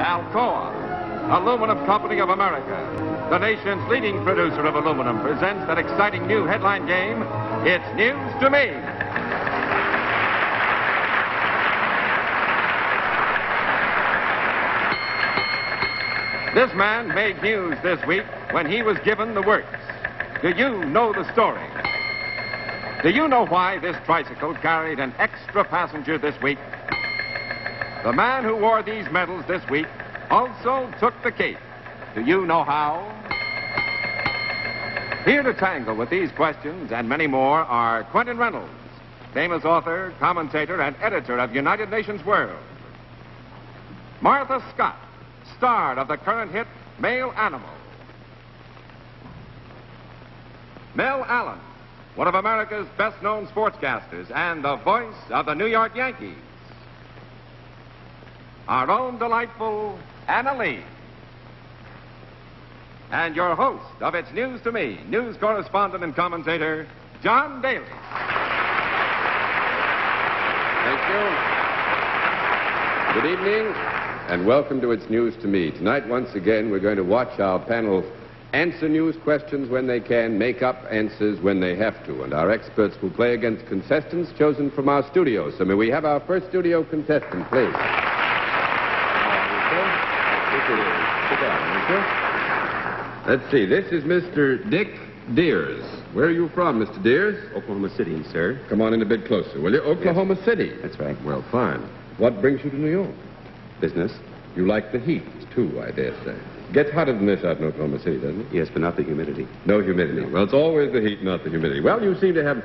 Alcoa, Aluminum Company of America, the nation's leading producer of aluminum, presents that exciting new headline game, It's News to Me. This man made news this week when he was given the works. Do you know the story? Do you know why this tricycle carried an extra passenger this week? The man who wore these medals this week also took the cake. Do you know how? Here to tangle with these questions and many more are Quentin Reynolds, famous author, commentator, and editor of United Nations World. Martha Scott, star of the current hit Male Animal. Mel Allen, one of America's best-known sportscasters and the voice of the New York Yankees. Our own delightful Anna Lee. And your host of It's News to Me, news correspondent and commentator, John Daly. Thank you. Good evening, and welcome to It's News to Me. Tonight, once again, we're going to watch our panel answer news questions when they can, make up answers when they have to. And our experts will play against contestants chosen from our studio. So may we have our first studio contestant, please? Let's see. This is Mr. Dick Deers. Where are you from, Mr. Deers? Oklahoma City, sir. Come on in a bit closer, will you? Oklahoma City. That's right. Well, fine. What brings you to New York? Business? You like the heat, too, I dare say. Gets hotter than this out in Oklahoma City, doesn't it? Yes, but not the humidity. No humidity. No. Well, it's always the heat, not the humidity. Well, you seem to have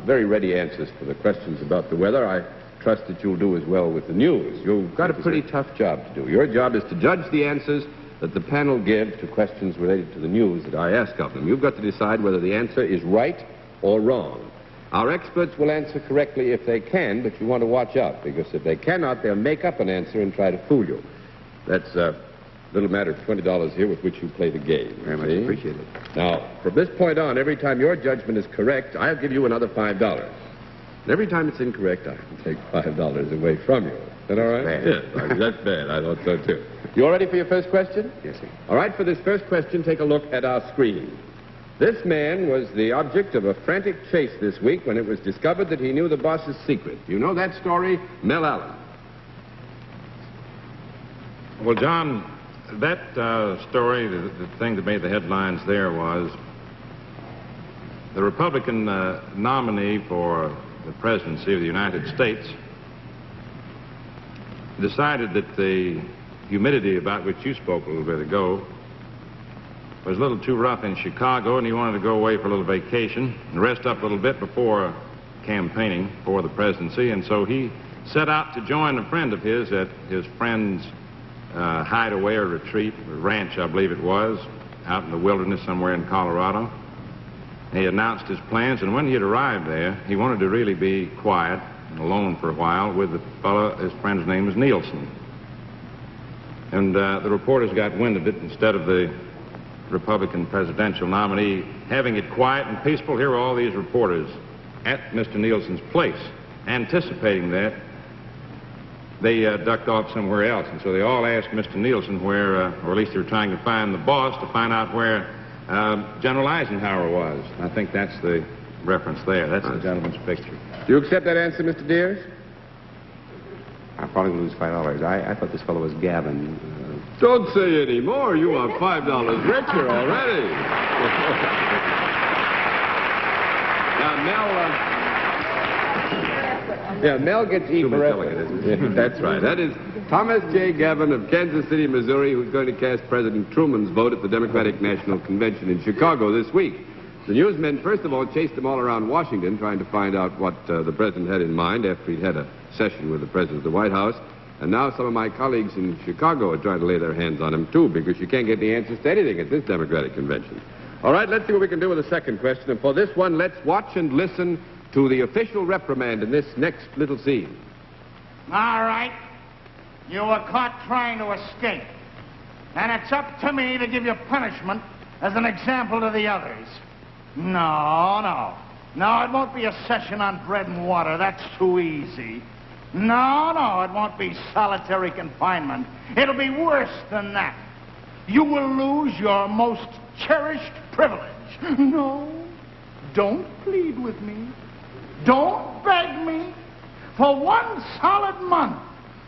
very ready answers for the questions about the weather. I trust that you'll do as well with the news. You've got a pretty tough job to do. Your job is to judge the answers that the panel give to questions related to the news that I ask of them. You've got to decide whether the answer is right or wrong. Our experts will answer correctly if they can, but you want to watch out, because if they cannot, they'll make up an answer and try to fool you. That's a little matter of $20 here with which you play the game. Very much appreciated. Now, from this point on, every time your judgment is correct, I'll give you another $5. And every time it's incorrect, I can take $5 away from you. Is that all right? Bad. Yes, that's bad. I thought so, too. You all ready for your first question? Yes, sir. All right, for this first question, take a look at our screen. This man was the object of a frantic chase this week when it was discovered that he knew the boss's secret. You know that story? Mel Allen. Well, John, that story, the thing that made the headlines there was the Republican nominee for the presidency of the United States decided that the humidity about which you spoke a little bit ago was a little too rough in Chicago, and he wanted to go away for a little vacation and rest up a little bit before campaigning for the presidency. And so he set out to join a friend of his at his friend's hideaway or retreat, or ranch, I believe it was, out in the wilderness somewhere in Colorado. He announced his plans, and when he had arrived there, he wanted to really be quiet and alone for a while with the fellow. His friend's name was Nielsen. And the reporters got wind of it. Instead of the Republican presidential nominee having it quiet and peaceful, here were all these reporters at Mr. Nielsen's place, anticipating that. They ducked off somewhere else, and so they all asked Mr. Nielsen where, or at least they were trying to find the boss to find out where General Eisenhower was. I think that's the reference there. That's the gentleman's picture. Do you accept that answer, Mr. Deers? I'll probably lose $5. I thought this fellow was Gavin. Don't say any more. You are $5 richer already. Now, Mel gets E forever. That's right. That is Thomas J. Gavin of Kansas City, Missouri, who's going to cast President Truman's vote at the Democratic National Convention in Chicago this week. The newsmen, first of all, chased him all around Washington, trying to find out what the president had in mind after he'd had a session with the president of the White House. And now some of my colleagues in Chicago are trying to lay their hands on him, too, because you can't get the answers to anything at this Democratic convention. All right, let's see what we can do with the second question. And for this one, let's watch and listen to the official reprimand in this next little scene. All right. You were caught trying to escape. And it's up to me to give you punishment as an example to the others. No, it won't be a session on bread and water. That's too easy. No, it won't be solitary confinement. It'll be worse than that. You will lose your most cherished privilege. No, don't plead with me. Don't beg me. For 1 solid month,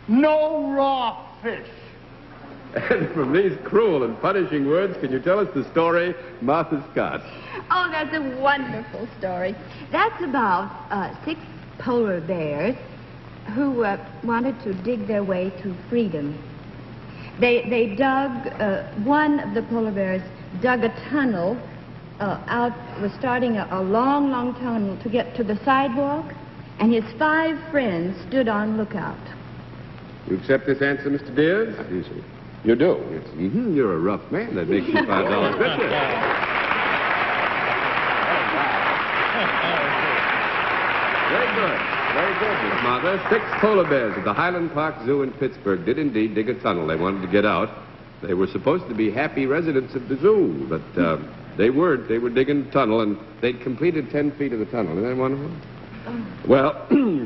no raw fish. And from these cruel and punishing words, can you tell us the story, Martha Scott? Oh, that's a wonderful story. That's about 6 polar bears who wanted to dig their way to freedom. They dug, one of the polar bears dug a tunnel was starting a long, long tunnel to get to the sidewalk, and his 5 friends stood on lookout. You accept this answer, Mr. Dears? Easy. You do? Yes. Mm-hmm. You're a rough man. That makes you $5 richer. Very good. Very good, Miss Martha. 6 polar bears at the Highland Park Zoo in Pittsburgh did indeed dig a tunnel. They wanted to get out. They were supposed to be happy residents of the zoo, but they weren't. They were digging a tunnel, and they'd completed 10 feet of the tunnel. Isn't that wonderful? Well,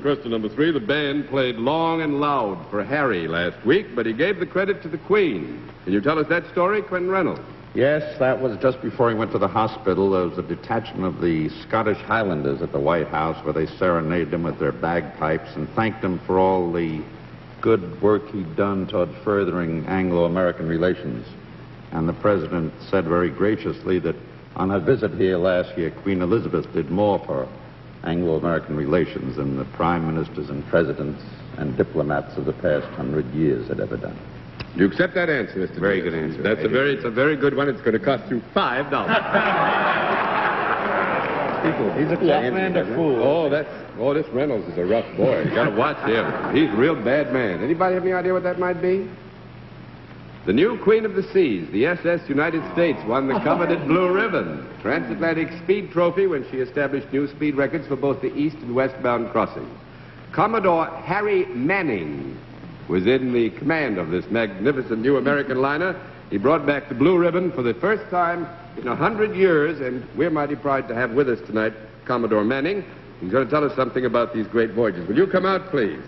question number 3, the band played long and loud for Harry last week, but he gave the credit to the Queen. Can you tell us that story, Quentin Reynolds? Yes, that was just before he went to the hospital. There was a detachment of the Scottish Highlanders at the White House where they serenaded him with their bagpipes and thanked him for all the good work he'd done toward furthering Anglo-American relations. And the president said very graciously that on her visit here last year, Queen Elizabeth did more for Anglo-American relations than the prime ministers and presidents and diplomats of the past 100 years had ever done. You accept that answer, Mr. Very good answer. It's a very good one. It's going to cost you $5. He's a clever man, a fool. This Reynolds is a rough boy. You got to watch him. He's a real bad man. Anybody have any idea what that might be? The new Queen of the Seas, the SS United States, won the coveted Blue Ribbon transatlantic speed trophy when she established new speed records for both the east and westbound crossings. Commodore Harry Manning was in the command of this magnificent new American liner. He brought back the Blue Ribbon for the first time in 100 years, and we're mighty proud to have with us tonight Commodore Manning. He's going to tell us something about these great voyages. Will you come out, please?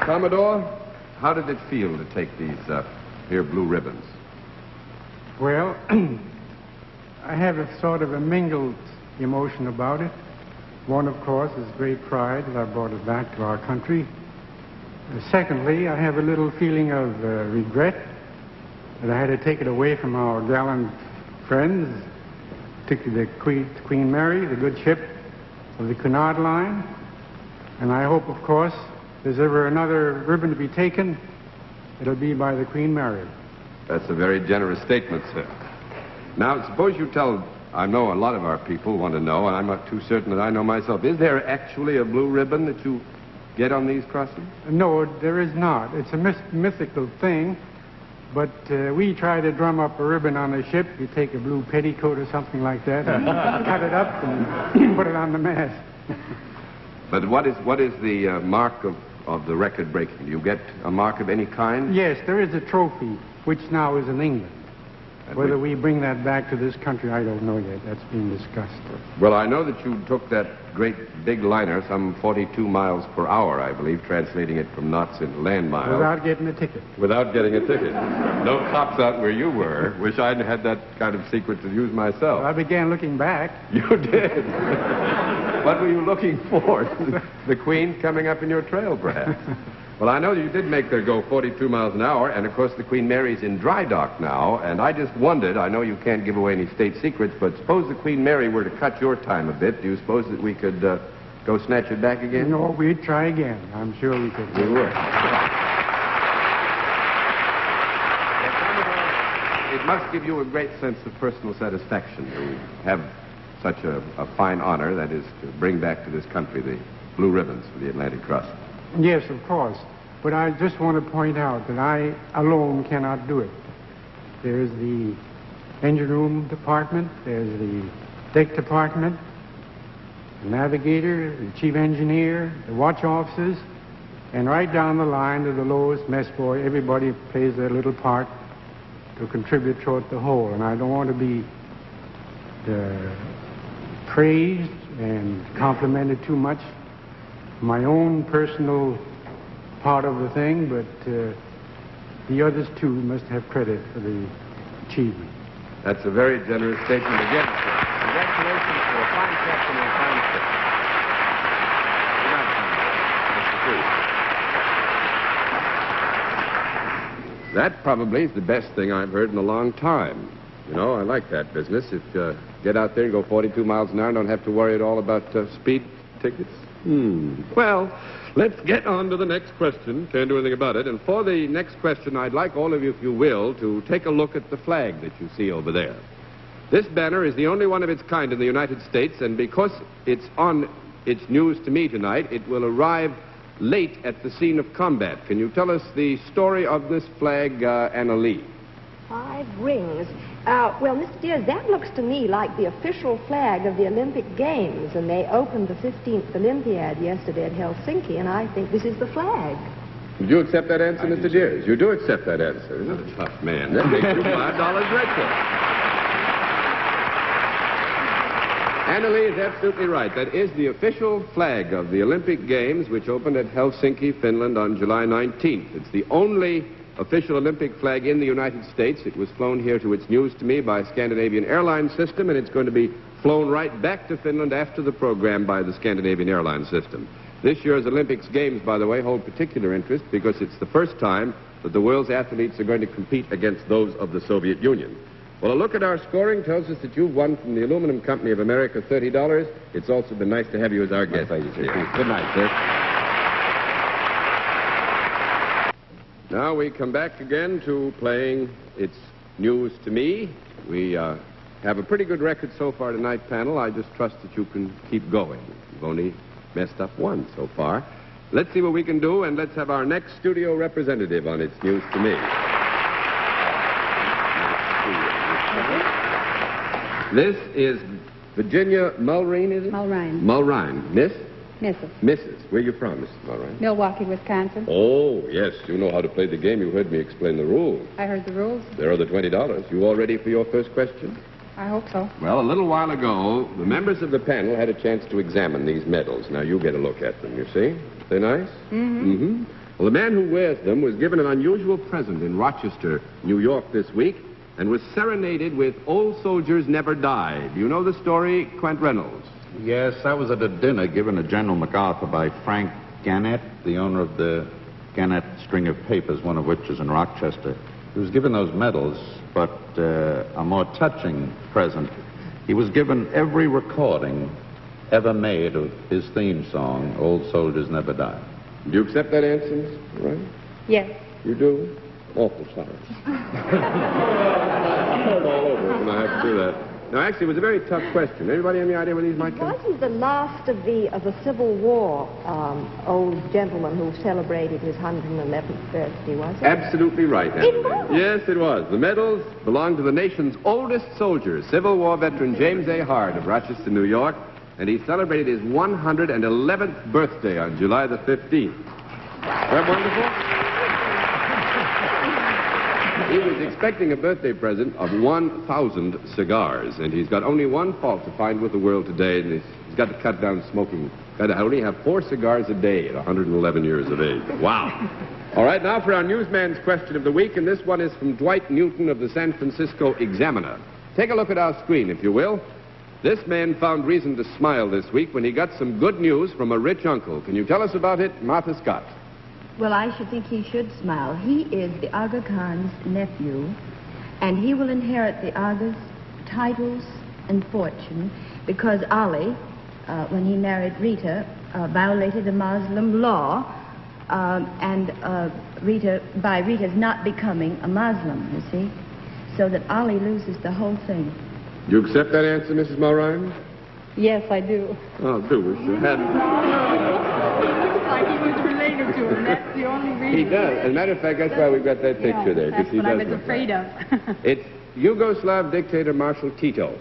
Commodore, how did it feel to take these here blue ribbons? Well, I have a sort of a mingled emotion about it. One, of course, is great pride that I brought it back to our country. Secondly, I have a little feeling of regret that I had to take it away from our gallant friends, particularly the Queen Mary, the good ship of the Cunard Line. And I hope, of course, if there's ever another ribbon to be taken, it'll be by the Queen Mary. That's a very generous statement, sir. Now, suppose you tell, I know a lot of our people want to know, and I'm not too certain that I know myself, is there actually a blue ribbon that you get on these crossings? No, there is not. It's a mythical thing, but we try to drum up a ribbon on a ship. You take a blue petticoat or something like that and cut it up and put it on the mast. But what is the mark of the record breaking? Do you get a mark of any kind? Yes, there is a trophy, which now is in England. Whether we bring that back to this country, I don't know yet. That's being discussed. Well, I know that you took that great big liner, some 42 miles per hour, I believe, translating it from knots into land miles. Without getting a ticket. Without getting a ticket. No cops out where you were. Wish I'd had that kind of secret to use myself. Well, I began looking back. You did? What were you looking for? The Queen coming up in your trail, perhaps? Well, I know you did make her go 42 miles an hour, and of course the Queen Mary's in dry dock now, and I just wondered, I know you can't give away any state secrets, but suppose the Queen Mary were to cut your time a bit, do you suppose that we could go snatch it back again? No, we'd try again. I'm sure we could. We would. It must give you a great sense of personal satisfaction to have such a fine honor, that is, to bring back to this country the blue ribbons for the Atlantic crossing. Yes, of course. But I just want to point out that I alone cannot do it. There's the engine room department, there's the deck department, the navigator, the chief engineer, the watch officers, and right down the line to the lowest mess boy. Everybody plays their little part to contribute toward the whole. And I don't want to be praised and complimented too much, my own personal part of the thing, but the others too must have credit for the achievement. That's a very generous statement again, sir. Congratulations for a fine captain and a fine ship. Good night, Mr. Cruz. That probably is the best thing I've heard in a long time. You know, I like that business. If you get out there and go 42 miles an hour and don't have to worry at all about speed tickets. Well, let's get on to the next question. Can't do anything about it. And for the next question, I'd like all of you, if you will, to take a look at the flag that you see over there. This banner is the only one of its kind in the United States, and because it's on its news to me tonight, it will arrive late at the scene of combat. Can you tell us the story of this flag, Anna Lee? 5 rings. Well, Mr. Dears, that looks to me like the official flag of the Olympic Games, and they opened the 15th Olympiad yesterday at Helsinki, and I think this is the flag. Do you accept that answer, Mr. Dears? You do accept that answer. You're a tough man. That makes you $5 richer. Anna Lee is absolutely right. That is the official flag of the Olympic Games, which opened at Helsinki, Finland on July 19th. It's the only official Olympic flag in the United States. It was flown here to its news to me by Scandinavian Airlines System, and it's going to be flown right back to Finland after the program by the Scandinavian Airlines System. This year's Olympics Games, by the way, hold particular interest because it's the first time that the world's athletes are going to compete against those of the Soviet Union. Well, a look at our scoring tells us that you've won from the Aluminum Company of America $30. It's also been nice to have you as our guest. Thank you, sir. Good night, sir. Now we come back again to playing It's News to Me. We have a pretty good record so far tonight, panel. I just trust that you can keep going. You've only messed up one so far. Let's see what we can do, and let's have our next studio representative on It's News to Me. This is Virginia Mulrine, is it? Mulrine. Mulrine. Miss? Mrs. Mrs. Where are you from, Mrs. Mulrine? Milwaukee, Wisconsin. Oh, yes. You know how to play the game. You heard me explain the rules. I heard the rules. There are the $20. You all ready for your first question? I hope so. Well, a little while ago, the members of the panel had a chance to examine these medals. Now, you get a look at them, you see? They're nice? Mm-hmm. Well, the man who wears them was given an unusual present in Rochester, New York this week, and was serenaded with Old Soldiers Never Die. Do you know the story, Quint Reynolds? Yes, I was at a dinner given to General MacArthur by Frank Gannett, the owner of the Gannett string of papers, one of which is in Rochester. He was given those medals, but a more touching present. He was given every recording ever made of his theme song, Old Soldiers Never Die. Do you accept that answer, Miss Ryan? Yes. You do? Awful sorry. I heard all over it when I have to do that. Now, actually, it was a very tough question. Anybody have any idea where these might come? Wasn't the last of the Civil War old gentleman who celebrated his 111th birthday, was it? Absolutely right, Anna. It was? Yes, it was. The medals belong to the nation's oldest soldier, Civil War veteran James A. Hard of Rochester, New York, and he celebrated his 111th birthday on July the 15th. Isn't that wonderful? He was expecting a birthday present of 1,000 cigars, and he's got only one fault to find with the world today, and he's got to cut down smoking. Got to only have 4 cigars a day at 111 years of age. Wow. All right, now for our newsman's question of the week, and this one is from Dwight Newton of the San Francisco Examiner. Take a look at our screen, if you will. This man found reason to smile this week when he got some good news from a rich uncle. Can you tell us about it, Martha Scott? Well, I should think he should smile. He is the Aga Khan's nephew, and he will inherit the Aga's titles and fortune because Ali, when he married Rita, violated the Muslim law, and by Rita's not becoming a Muslim, you see, so that Ali loses the whole thing. Do you accept that answer, Mrs. Mulrine? Yes, I do. Oh, do wish you hadn't. He looks like he was related to him. That's the only reason. He does. As a matter of fact, that's why we've got that picture there. That's he what I does was look afraid like. of. It's Yugoslav dictator Marshal Tito.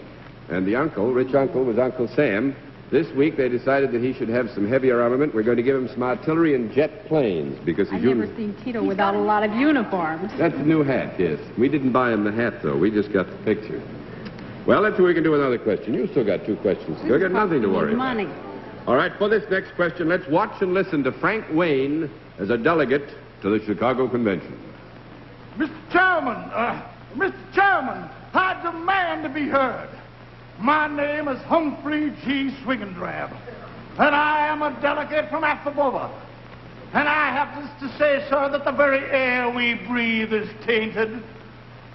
And the uncle, rich uncle, was Uncle Sam. This week they decided that he should have some heavier armament. We're going to give him some artillery and jet planes because I've never seen Tito without a lot of uniforms. That's a new hat, yes. We didn't buy him the hat, though. We just got the picture. Well, let's see if we can do another question. You still got two questions. You've got nothing to worry about. Money. All right, for this next question, let's watch and listen to Frank Wayne as a delegate to the Chicago Convention. Mr. Chairman, I demand to be heard. My name is Humphrey G. Swingendrab, and I am a delegate from Afabova. And I have to say, sir, that the very air we breathe is tainted.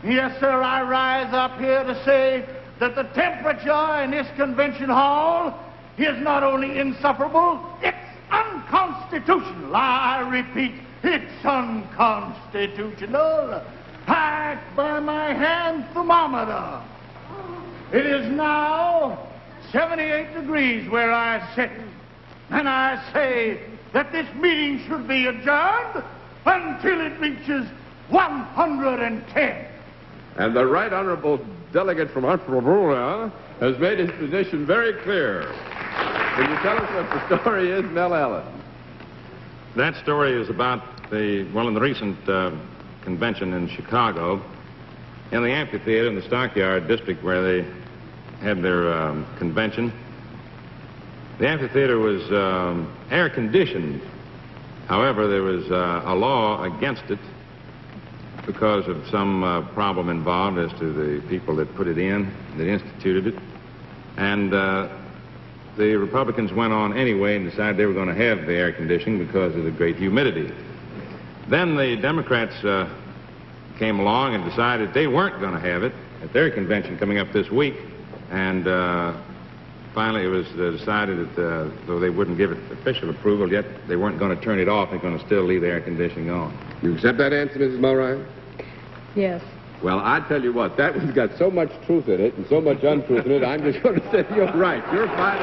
Yes, sir, I rise up here to say that the temperature in this convention hall is not only insufferable, it's unconstitutional. I repeat, it's unconstitutional. I act by my hand thermometer. It is now 78 degrees where I sit, and I say that this meeting should be adjourned until it reaches 110. And the Right Honorable Delegate from Afro has made his position very clear. Can you tell us what the story is, Mel Allen? That story is about in the recent convention in Chicago, in the amphitheater in the Stockyard district where they had their convention. The amphitheater was air-conditioned. However, there was a law against it because of some problem involved as to the people that put it in, that instituted it. And the Republicans went on anyway and decided they were going to have the air conditioning because of the great humidity. Then the Democrats came along and decided they weren't going to have it at their convention coming up this week. And finally it was decided that though they wouldn't give it official approval yet, they weren't going to turn it off. They're going to still leave the air conditioning on. You accept that answer, Mrs. Mulrine? Yes. Well, I tell you what, that one's got so much truth in it and so much untruth in it, I'm just going to say you're right. You're fine.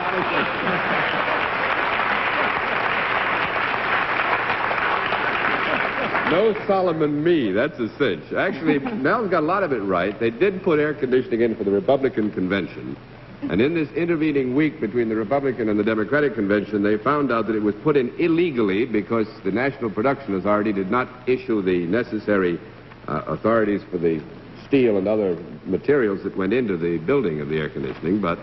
No Solomon me, that's a cinch. Actually, Mel's got a lot of it right. They did put air conditioning in for the Republican convention. And in this intervening week between the Republican and the Democratic convention, they found out that it was put in illegally because the National Production Authority did not issue the necessary authorities for the steel and other materials that went into the building of the air conditioning. But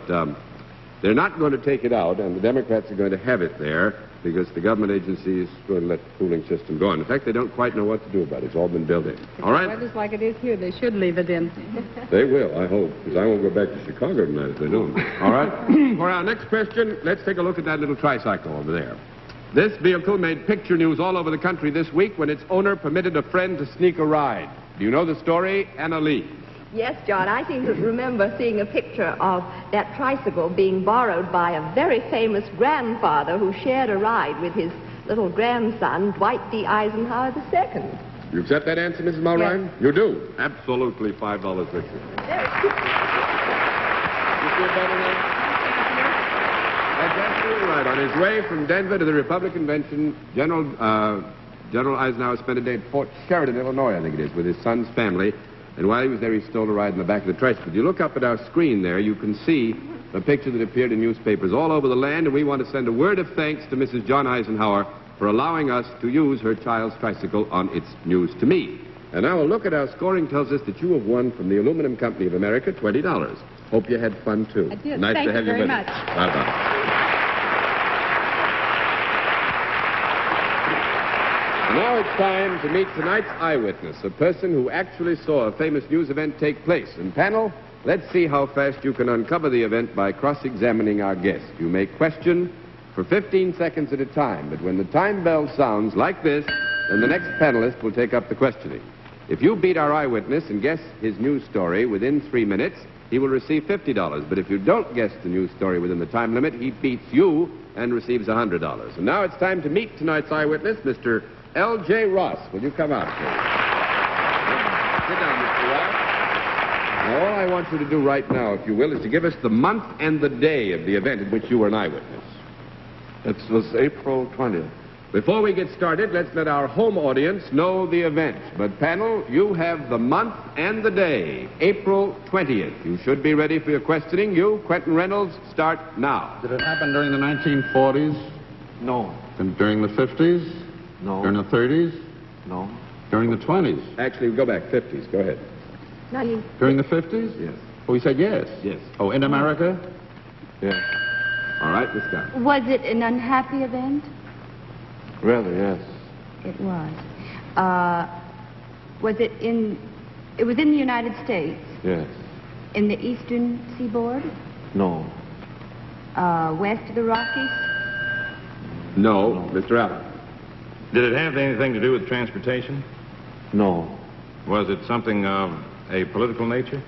they're not going to take it out, and the Democrats are going to have it there because the government agency is going to let the cooling system go on. In fact, they don't quite know what to do about it. It's all been built in. All right? The weather's like it is here. They should leave it in. They will, I hope, because I won't go back to Chicago tonight if they don't. All right? For our next question, let's take a look at that little tricycle over there. This vehicle made picture news all over the country this week when its owner permitted a friend to sneak a ride. Do you know the story, Anna Lee? Yes, John, I seem to remember seeing a picture of that tricycle being borrowed by a very famous grandfather who shared a ride with his little grandson, Dwight D. Eisenhower II. You accept that answer, Mrs. Mulrine? Yes. You do? Absolutely $5 richer. You see it better now? That's absolutely right. On his way from Denver to the Republican convention, General Eisenhower spent a day at Fort Sheridan, Illinois, I think it is, with his son's family. And while he was there, he stole a ride in the back of the tricycle. If you look up at our screen there, you can see a picture that appeared in newspapers all over the land, and we want to send a word of thanks to Mrs. John Eisenhower for allowing us to use her child's tricycle on its News to Me. And now a look at our scoring tells us that you have won from the Aluminum Company of America $20. Hope you had fun, too. I did. Nice Thank to have you you very with much. us. Bye-bye. Now it's time to meet tonight's eyewitness, a person who actually saw a famous news event take place. And panel, let's see how fast you can uncover the event by cross-examining our guest. You may question for 15 seconds at a time, but when the time bell sounds like this, then the next panelist will take up the questioning. If you beat our eyewitness and guess his news story within 3 minutes, he will receive $50. But if you don't guess the news story within the time limit, he beats you and receives $100. And now it's time to meet tonight's eyewitness, Mr. L.J. Ross. Will you come out, please? Sit down, Mr. Ross. Now, all I want you to do right now, if you will, is to give us the month and the day of the event in which you were an eyewitness. It was April 20th. Before we get started, let's let our home audience know the event. But, panel, you have the month and the day, April 20th. You should be ready for your questioning. You, Quentin Reynolds, start now. Did it happen during the 1940s? No. And during the 50s? No. During the 30s? No. During the 20s? Actually, go back, 50s. Go ahead. During the 50s? Yes. Oh, he said yes. Yes. Oh, in America? Yes. All right, Miss Scott. Was it an unhappy event? Rather, yes. It was. It was in the United States? Yes. In the eastern seaboard? No. West of the Rockies? No. Mr. Allen. Did it have anything to do with transportation? No. Was it something of a political nature?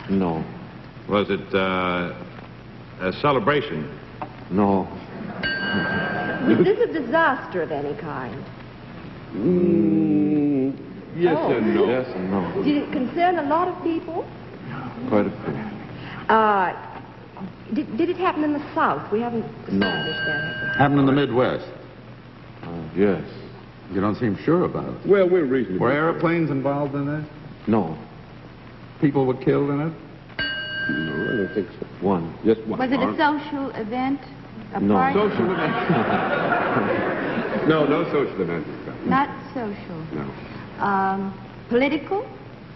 No. Was it a celebration? No. Was this a disaster of any kind? Yes Oh. and no. Yes and no. Did it concern a lot of people? Quite a few. Did it happen in the South? We haven't established that. Happened in the Midwest. Yes. You don't seem sure about it. Well, we're reasonable. Were airplanes involved in this? No. People were killed in it? No, I don't think so. One. Just one. Was it All a right. social event? A No. party? Social event. No social event, Miss Scott. Not social. No. Political?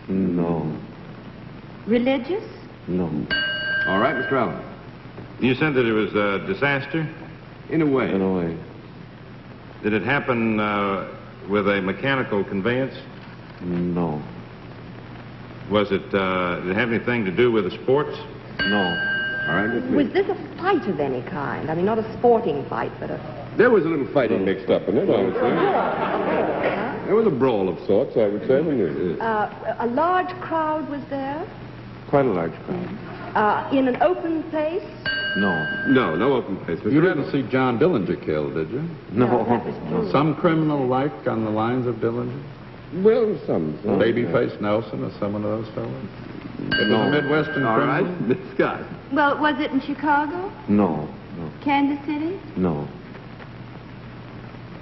No. Religious? No. All right, Mr. Allen. You said that it was a disaster? In a way. In a way. Did it happen with a mechanical conveyance? No. Was it, did it have anything to do with the sports? No. All right, Miss Was Lee. this a fight of any kind? I mean, not a sporting fight, but a... There was a little fighting mixed up in it, I would say. There was a brawl of sorts, I would say. When A large crowd was there? Quite a large crowd. In an open place? No. No open place. Mr. You Reynolds. didn't see John Dillinger killed, did you? No. that was true. Some criminal like on the lines of Dillinger? Well, some. Babyface Nelson or some of those fellows? It was a Midwestern All right, criminal? Miss Scott. Well, was it in Chicago? No. No. Kansas City? No.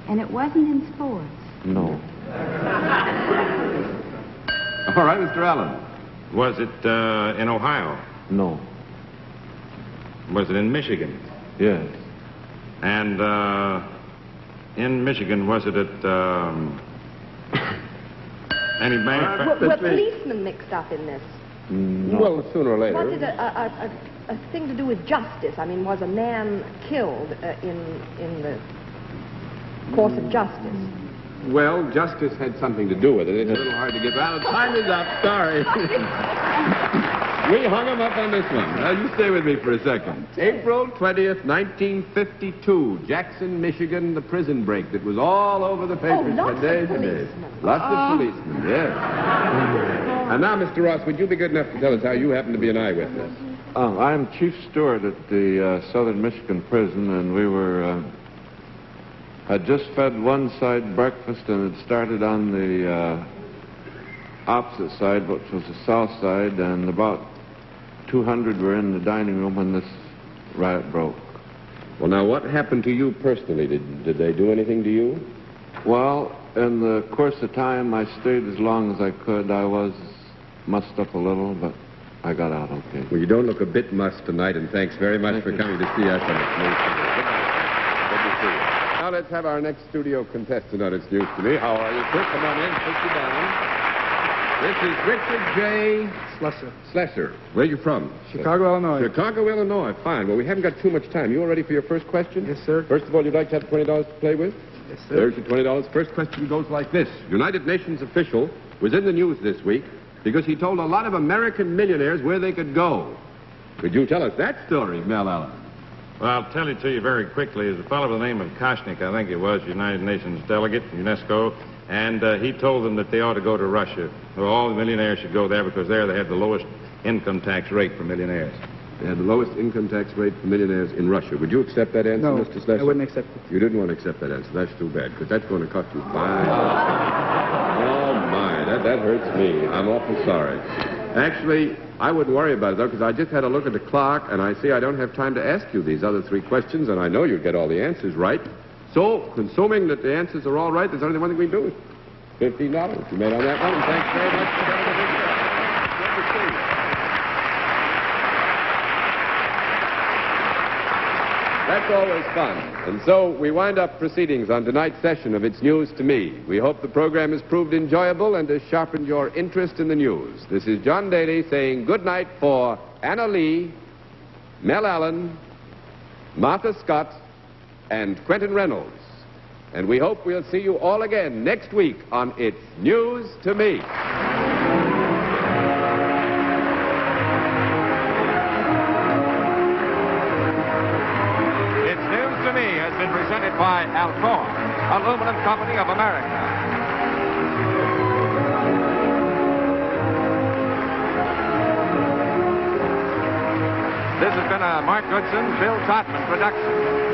And it wasn't in sports? No. All right, Mr. Allen. Was it in Ohio? No. Was it in Michigan? Yes. And in Michigan, was it at any Were policemen mixed up in this? No. Well, sooner or later. Was it a thing to do with justice? I mean, was a man killed in the course of justice? Well, justice had something to do with it. It's a little hard to get around. Time is up. Sorry. We hung him up on this one. Now, you stay with me for a second. April 20th, 1952. Jackson, Michigan, the prison break that was all over the papers lots for days of and days. policemen. Lots of policemen, yes. And now, Mr. Ross, would you be good enough to tell us how you happen to be an eyewitness? I am chief steward at the Southern Michigan prison, and we were had just fed one side breakfast, and it started on the opposite side, which was the south side, and about 200 were in the dining room when this riot broke. Well, now, what happened to you personally? Did they do anything to you? Well, in the course of time, I stayed as long as I could. I was mussed up a little, but I got out okay. Well, you don't look a bit mussed tonight, and thanks very much for coming to see us on It's News to Me. Good to see you. Now let's have our next studio contestant on It's News to Me. How are you, sir? Come on in, sit you down. This is Richard J. Slesser. Where are you from? Chicago, Illinois. Chicago, Illinois. Fine. Well, we haven't got too much time. You all ready for your first question? Yes, sir. First of all, you'd like to have $20 to play with? Yes, sir. There's your $20. First question goes like this. United Nations official was in the news this week because he told a lot of American millionaires where they could go. Could you tell us that story, Mel Allen? Well, I'll tell it to you very quickly. There's a fellow by the name of Koshnik, I think it was, United Nations delegate, UNESCO, and he told them that they ought to go to Russia. Well, all the millionaires should go there because there they had the lowest income tax rate for millionaires. They had the lowest income tax rate for millionaires in Russia. Would you accept that answer, No, Mr. Slesser? I wouldn't accept it. You didn't want to accept that answer. That's too bad, because that's going to cost you $5. Oh, my, that hurts me. I'm awful sorry. Actually, I wouldn't worry about it, though, because I just had a look at the clock, and I see I don't have time to ask you these other three questions, and I know you'd get all the answers right. So, assuming that the answers are all right, there's only one thing we can do. $15 you made on that one, and thanks very much for coming to this show. Good to see you. That's always fun. And so we wind up proceedings on tonight's session of It's News to Me. We hope the program has proved enjoyable and has sharpened your interest in the news. This is John Daly saying good night for Anna Lee, Mel Allen, Martha Scott, and Quentin Reynolds. And we hope we'll see you all again next week on It's News to Me. It's News to Me has been presented by Alcoa, Aluminum Company of America. This has been a Mark Goodson, Bill Totman production.